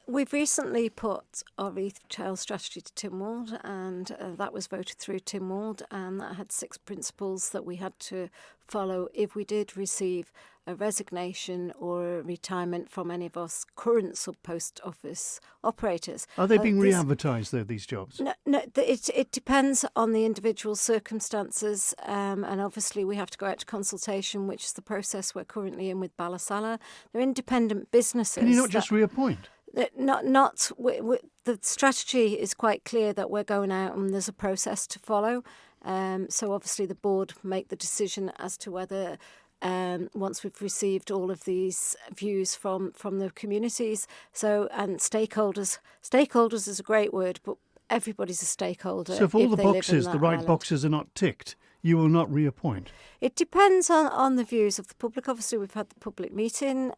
We've recently put our retail strategy to Tynwald, and that was voted through Tynwald, and that had 6 principles that we had to follow if we did receive a resignation or a retirement from any of our current sub-post office operators. Are they being re-advertised, though, these jobs? No, it depends on the individual circumstances, and obviously we have to go out to consultation, which is the process we're currently in with Ballasalla. They're independent businesses. Can you not just reappoint? The strategy is quite clear that we're going out and there's a process to follow. So obviously the board make the decision as to whether, once we've received all of these views from the communities, and stakeholders is a great word, but everybody's a stakeholder. So if all the boxes, the right boxes, are not ticked, you will not reappoint? It depends on the views of the public. Obviously, we've had the public meeting.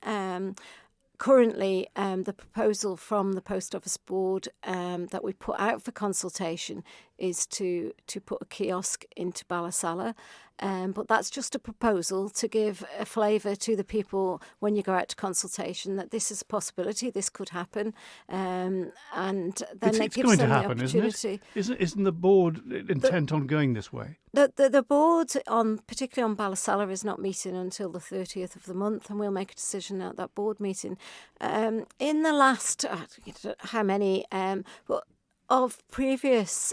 Currently, the proposal from the Post Office Board that we put out for consultation is to put a kiosk into Ballasalla. But that's just a proposal to give a flavour to the people when you go out to consultation that this is a possibility, this could happen. And then it gives them the opportunity. Isn't the board intent on going this way? The board, particularly on Ballasalla, is not meeting until the 30th of the month, and we'll make a decision at that board meeting. In the last, how many, but of previous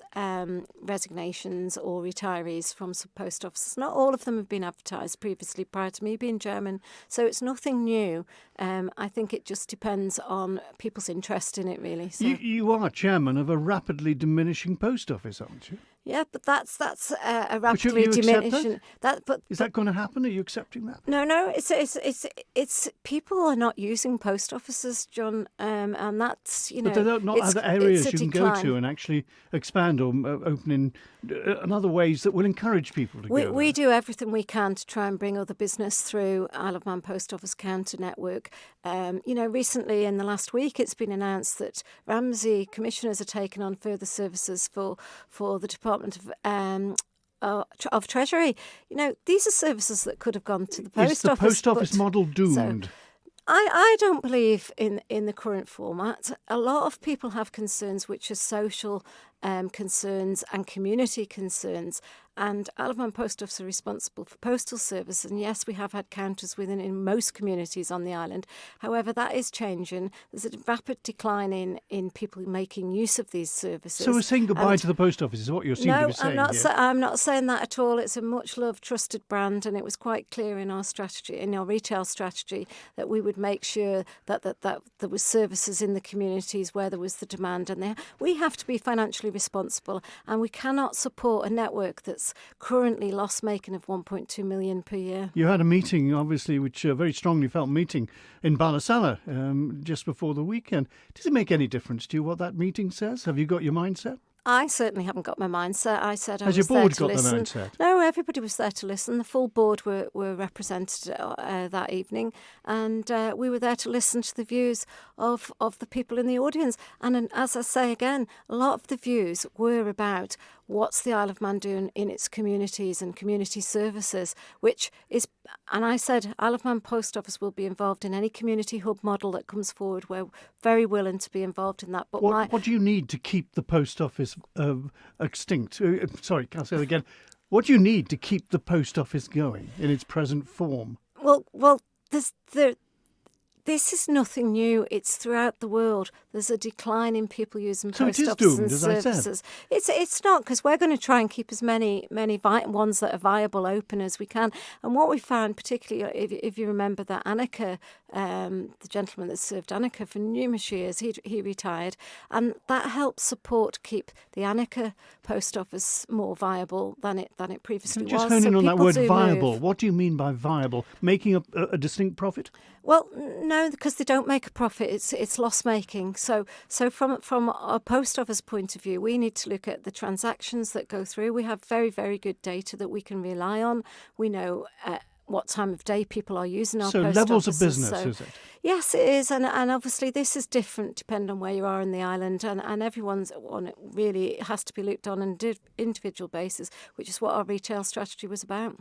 resignations or retirees from post offices, not all of them have been advertised previously prior to me being chairman, so it's nothing new. I think it just depends on people's interest in it, really. So. You are chairman of a rapidly diminishing post office, aren't you? Yeah, but that's a rapidly diminishing. Is that going to happen? Are you accepting that? No. It's people are not using post offices, John, and that's But there are not other areas you can go to and actually expand or open in other ways that will encourage people to go. We do everything we can to try and bring other business through Isle of Man Post Office Counter network. Recently in the last week, it's been announced that Ramsey commissioners are taking on further services for the Department of Treasury. These are services that could have gone to the post office. Is the post office model doomed? I don't believe in the current format. A lot of people have concerns which are social concerns and community concerns. And Isle of Man Post Office are responsible for postal service. And yes, we have had counters in most communities on the island. However, that is changing. There's a rapid decline in people making use of these services. So we're saying goodbye to the post office is what you're saying to be saying. No, I'm not saying that at all. It's a much loved, trusted brand, and it was quite clear in our strategy, in our retail strategy, that we would make sure that there was services in the communities where there was the demand. And we have to be financially responsible, and we cannot support a network that's currently loss-making of 1.2 million per year. You had a meeting, obviously, which a very strongly felt meeting in Ballasalla just before the weekend. Does it make any difference to you what that meeting says? Have you got your mindset? I certainly haven't got my mindset. I said I was there to listen. Has your board got the mindset? No, everybody was there to listen. The full board were represented that evening, and we were there to listen to the views of the people in the audience. And as I say again, a lot of the views were about what's the Isle of Man doing in its communities and community services, which is, and I said Isle of Man Post Office will be involved in any community hub model that comes forward. We're very willing to be involved in that. But what do you need to keep the post office extinct? Sorry, can I say that again? What do you need to keep the post office going in its present form? Well, this is nothing new. It's throughout the world. There's a decline in people using post offices and services. It's not, because we're going to try and keep as many ones that are viable open as we can. And what we found, particularly if you remember that Annika, the gentleman that served Annika for numerous years, he retired, and that helped support keep the Annika post office more viable than it previously was. Just hone in on that word viable. What do you mean by viable? Making a distinct profit? Well, no, because they don't make a profit. It's loss making. So from a post office point of view, we need to look at the transactions that go through. We have very, very good data that we can rely on. We know what time of day people are using our post offices. So levels of business, is it? Yes, it is. And obviously this is different depending on where you are in the island. And everyone's on it really has to be looked on an individual basis, which is what our retail strategy was about.